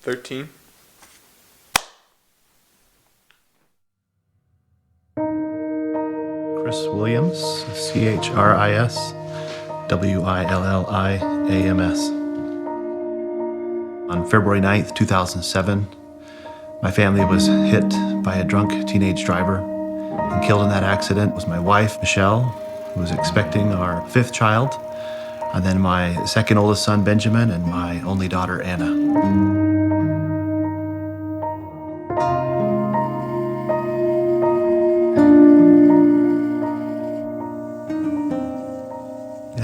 13. Chris Williams, C-H-R-I-S, W-I-L-L-I-A-M-S. On February 9th, 2007, my family was hit by a drunk teenage driver, and killed in that accident was my wife, Michelle, who was expecting our 5th child, and then my second oldest son, Benjamin, and my only daughter, Anna.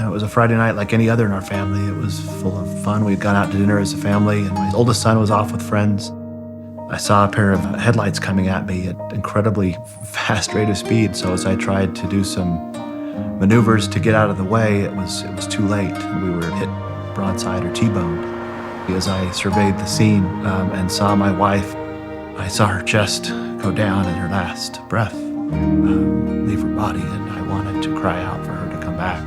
It was a Friday night like any other in our family. It was full of fun. We'd gone out to dinner as a family, and my oldest son was off with friends. I saw a pair of headlights coming at me at incredibly fast rate of speed, so as I tried to do some maneuvers to get out of the way, it was too late. We were hit broadside or T-boned. As I surveyed the scene and saw my wife, I saw her chest go down and her last breath leave her body, and I wanted to cry out for her to come back.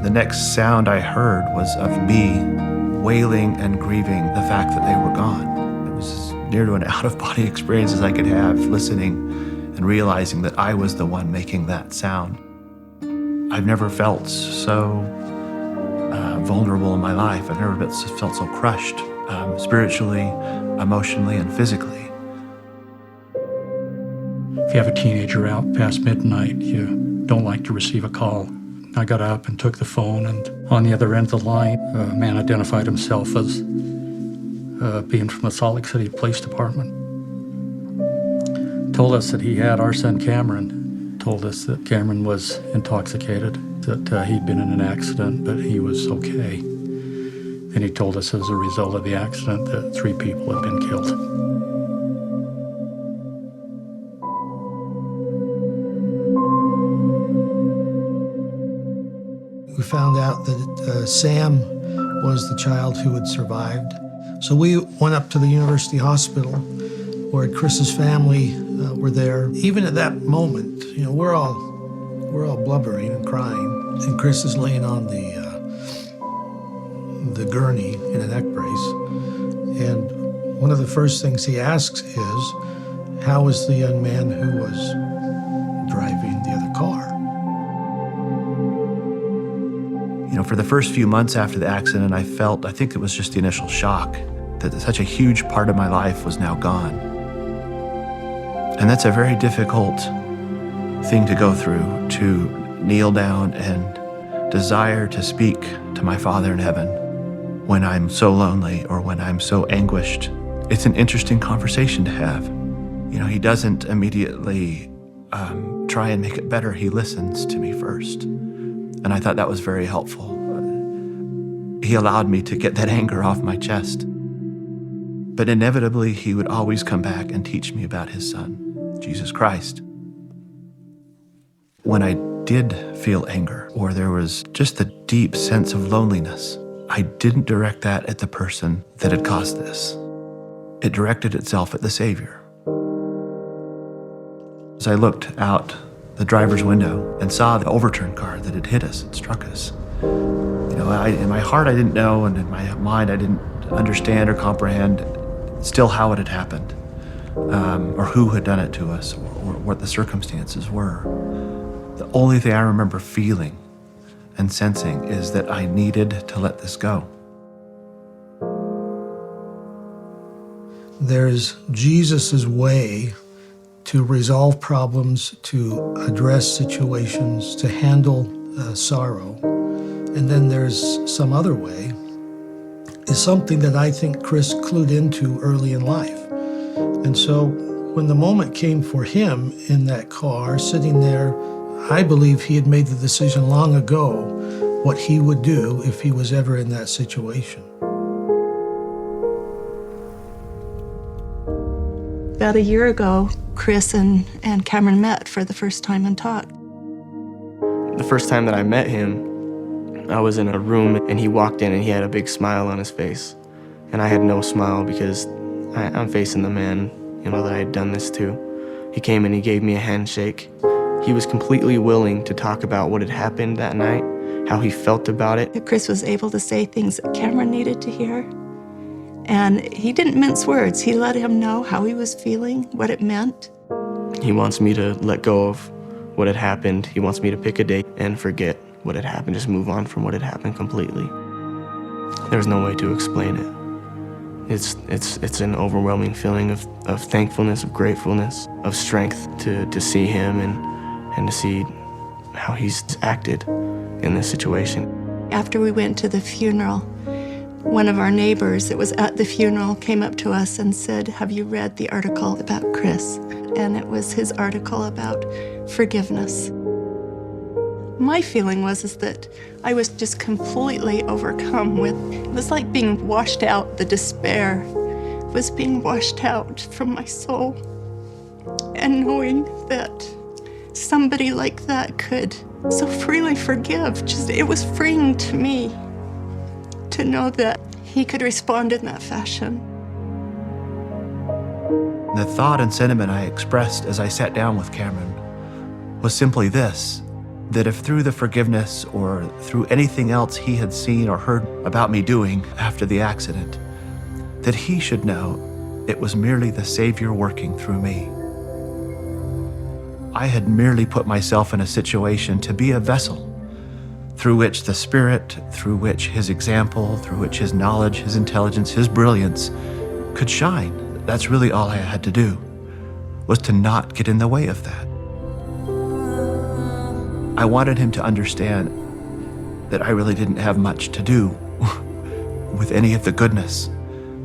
The next sound I heard was of me wailing and grieving the fact that they were gone. It was as near to an out-of-body experience as I could have, listening and realizing that I was the one making that sound. I've never felt so vulnerable in my life. I've never felt so crushed, spiritually, emotionally, and physically. If you have a teenager out past midnight, you don't like to receive a call. I got up and took the phone, and on the other end of the line, a man identified himself as being from the Salt Lake City Police Department. Told us that he had our son Cameron, told us that Cameron was intoxicated, that he'd been in an accident, but he was okay. And he told us as a result of the accident that 3 people had been killed. We found out that Sam was the child who had survived. So we went up to the University Hospital where Chris's family were there. Even at that moment, we're all blubbering and crying, and Chris is laying on the gurney in a neck brace. And one of the first things he asks is, how is the young man who was driving the other car? For the first few months after the accident, I think it was just the initial shock that such a huge part of my life was now gone. And that's a very difficult thing to go through, to kneel down and desire to speak to my Father in heaven when I'm so lonely or when I'm so anguished. It's an interesting conversation to have. He doesn't immediately try and make it better. He listens to me first. And I thought that was very helpful. He allowed me to get that anger off my chest. But inevitably, he would always come back and teach me about his son, Jesus Christ. When I did feel anger, or there was just a deep sense of loneliness, I didn't direct that at the person that had caused this. It directed itself at the Savior. As I looked out the driver's window and saw the overturned car that had hit us and struck us, in my heart I didn't know, and in my mind I didn't understand or comprehend still how it had happened, or who had done it to us, or what the circumstances were. The only thing I remember feeling and sensing is that I needed to let this go. There's Jesus' way to resolve problems, to address situations, to handle sorrow. And then there's some other way. It's something that I think Chris clued into early in life. And so when the moment came for him in that car, sitting there, I believe he had made the decision long ago what he would do if he was ever in that situation. About a year ago, Chris and Cameron met for the first time and talked. The first time that I met him, I was in a room and he walked in and he had a big smile on his face. And I had no smile because I'm facing the man, that I had done this to. He came and he gave me a handshake. He was completely willing to talk about what had happened that night. how he felt about it. Chris was able to say things that Cameron needed to hear. And he didn't mince words. He let him know how he was feeling, what it meant. He wants me to let go of what had happened. He wants me to pick a date and forget what had happened, just move on from what had happened completely. There's no way to explain it. It's an overwhelming feeling of thankfulness, of gratefulness, of strength to see him and to see how he's acted in this situation. After we went to the funeral, one of our neighbors that was at the funeral came up to us and said, "Have you read the article about Chris?" And it was his article about forgiveness. My feeling was that I was just completely overcome with, it was like being washed out, the despair was being washed out from my soul. And knowing that somebody like that could so freely forgive, it was freeing to me to know that he could respond in that fashion. The thought and sentiment I expressed as I sat down with Cameron was simply this, that if through the forgiveness or through anything else he had seen or heard about me doing after the accident, that he should know it was merely the Savior working through me. I had merely put myself in a situation to be a vessel through which the Spirit, through which his example, through which his knowledge, his intelligence, his brilliance could shine. That's really all I had to do, was to not get in the way of that. I wanted him to understand that I really didn't have much to do with any of the goodness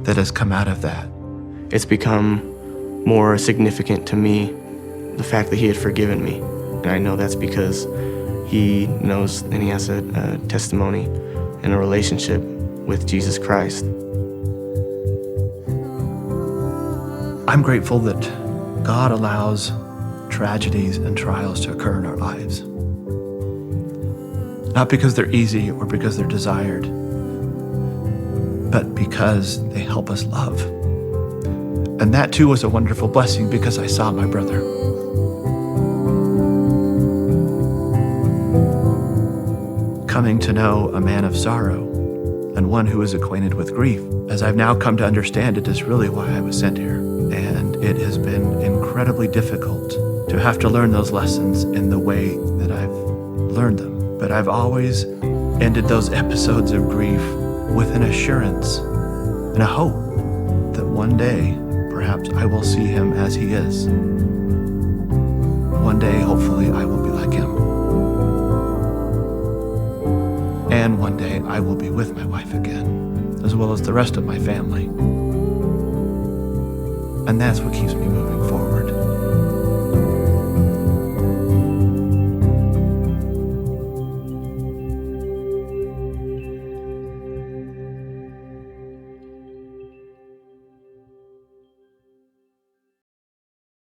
that has come out of that. It's become more significant to me, the fact that he had forgiven me. And I know that's because he knows and he has a testimony and a relationship with Jesus Christ. I'm grateful that God allows tragedies and trials to occur in our lives. Not because they're easy or because they're desired, but because they help us love. And that too was a wonderful blessing because I saw my brother. Coming to know a man of sorrow and one who is acquainted with grief, as I've now come to understand it, is really why I was sent here. And it has been incredibly difficult to have to learn those lessons in the way that I've learned them. But I've always ended those episodes of grief with an assurance and a hope that one day, perhaps I will see him as he is. One day, hopefully, I will be like him. And one day, I will be with my wife again, as well as the rest of my family. And that's what keeps me moving forward.